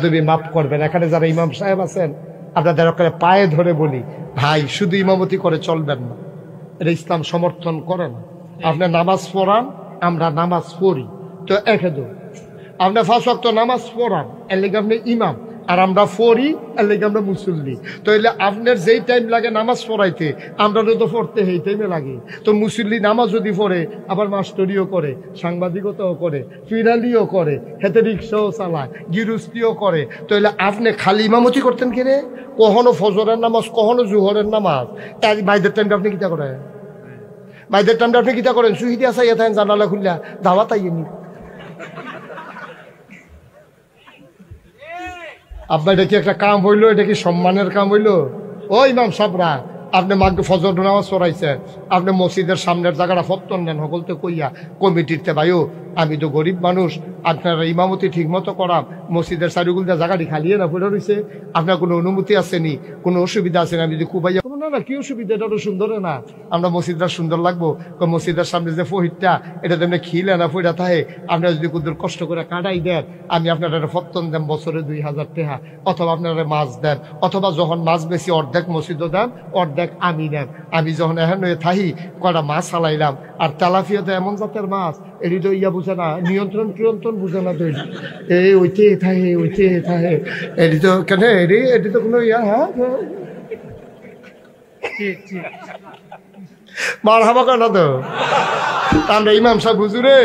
তুমি মাফ করবেন। এখানে যারা ইমাম সাহেব আছেন আপনাদের ওখানে পায়ে ধরে বলি, ভাই শুধু ইমামতি করে চলবেন না, এটা ইসলাম সমর্থন করে না। আপনি নামাজ পড়ান, আমরা নামাজ পড়ি, তো একেদো আপনি 5 ওয়াক্ত নামাজ পড়ান, এর লেগে আপনি ইমাম, আর আমরা পড়ি, এর লেগে আমরা মুসল্লি। তো এলে আপনার যেই টাইম লাগে নামাজ পড়াইতে, আমরা তো পড়তে সেই টাইমে লাগে। তো মুসল্লি নামাজ যদি পড়ে, আবার মাস্টরিও করে, সাংবাদিকতাও করে, ফিরালিও করে, হেতে রিক্সাও চালায়, গিরুস্তিও করে। তো এলে আপনি খালি ইমামতি করতেন কিনে, কখনো ফজরের নামাজ, কখনো জোহরের নামাজ। ভাইদের টাইমটা আপনি কিতা করেন? ভাইদের টাইমটা আপনি কিতা করেন? সুহিদি আসা ইয়ে থাকেন, জানালা খুললা দাওয়াত আইনি। আপনার এটা কি একটা কাম হইলো? এটা কি সম্মানের কাম হইলো? ও ইমাম সাবরা, আপনি মাকে ফজর নামাজ পড়াইছেন, আপনি মসজিদের সামনের জায়গাটা ফত্তন নেন সকলতে কইয়া কমিটিতে, ভাইও আমি তো গরিব মানুষ, আপনারা ইমামতি ঠিক মতো করাম, মসজিদের চারিগুলটা জায়গাটি খালিয়ে না পড়ে রয়েছে, আপনার কোনো অনুমতি আসেনি, কোনো অসুবিধা আছে না? আমি যদি কুবাইয়া না না কি অসুবিধা, এটা তো সুন্দর না, আমরা মসজিদটা সুন্দর লাগবো, মসজিদের সামনে যে ফহিরটা এটা তেমনি খিলে না ফইরা থাকে, আপনারা যদি কুদুর কষ্ট করে কাটাই দেন, আমি আপনারা ফত্তন দেন বছরে 2000 টাকা, অথবা আপনারা মাছ দেন, অথবা যখন মাছ বেশি অর্ধেক মসজিদও দেন, অর্ধেক আমি নেন। আমি যখন এখন থাহি কটা মাছ চালাইলাম, আর তেলাপিয়াতে এমন জাতের মাছ, এটি তো ইয়া বুঝে না, নিয়ন্ত্রণ বুঝে না, তো এই ওইতে থাকে এটি তো কেন, এটি তো কোনো ইয়া, হ্যাঁ মার হাবা কেন তো। আমরা ইমাম সাহেব হুজুরে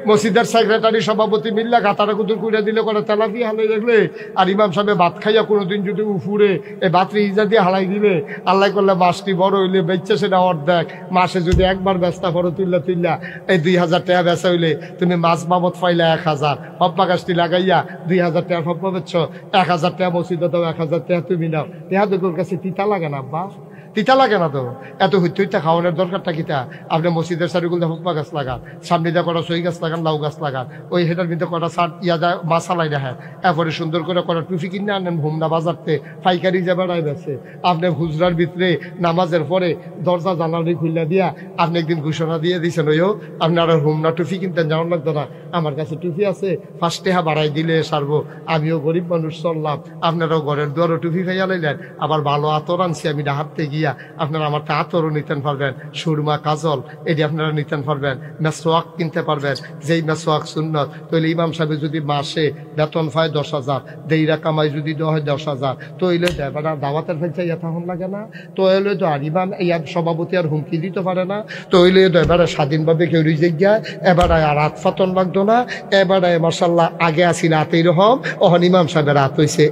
মসজিদের সেক্রেটারি সভাপতি মিল্লা গাতারা কুতুর কুড়ে দিলে করে তেলাপি হালাই রাখলে, আর ইমাম সাহেব ভাত খাইয়া কোনোদিন যদি উফুরে এই ভাতরি ইজা দিয়ে হালাই দিলে, আল্লাহ করলে মাছটি বড় হইলে বেচছে সেটা অর্ধেক, মাসে যদি একবার বেচতা বড় তুললা এই 2000 টাকা বেচা হইলে তুমি মাছ বাবদ পাইলা 1000, হব্বা গাছটি লাগাইয়া 2000 টাকা হব্বা বেচছ, 1000 টাকা মসজিদে দাও, 1000 টাকা তুমি নাও। তেহা তোর কাছে তিতা লাগে না? আব্বা তিতা লাগে না তো? এত হইতে খাওয়ানোর দরকারটা কিতা? আপনি মসজিদের চারিগুলো হুকমা গাছ লাগান, সামনে দিয়ে কটা সই গাছ লাগান, লাউ গাছ লাগান, ওই হেটার ভিতরে কটা সার ইয়া যায় মাছালাই দেখেন, এরপরে সুন্দর করে কটা টুফি কিনে আনেন হোমনা বাজারতে, পাইকারি যে বেড়াই বেছে। আপনি হুজরার ভিতরে নামাজের পরে দরজা জানালি খুললা দিয়া আপনি একদিন ঘোষণা দিয়ে দিয়েছেন, ওইও আপনারা হোমনা টুফি কিনতেন, যেমন লাগতো না, আমার কাছে টুফি আছে, 5 টাকা বাড়াই দিলে সারবো, আমিও গরিব মানুষ চললাম, আপনারাও ঘরের দুয়ারও টুফি খাইয়া লাইলেন, আবার ভালো আতর আনছি আমি ডাহাতে গিয়া, আপনারা আমার আতরও নিতেন পারবেন, সুরমা কাজল এটি আপনারা নিতেন পারবেন, মেসোয়াক কিনতে পারবেন, যেই মেসোয়াক সুন্নত। তাহলে ইমাম সাহেব যদি মাসে বেতন পায় 10,000, দেইরা কামাই যদি দেওয়া হয় 10,000, তো এলে এবার দাওয়াতের ফেলছে ইয়া তখন লাগে না? তো এলে তো আর ইমাম ইয়ার সভাপতি আর হুমকি দিতে পারে না? তো এলে তো এবারে স্বাধীনভাবে কেউ রিজে গিয়া এবারে আর রাত ফাতন লাগতো না, এবারে মার্শাল্লাহ আগে আসি রাত এইরকম, ওখানে ইমাম সাহেবের রাত হয়েছে।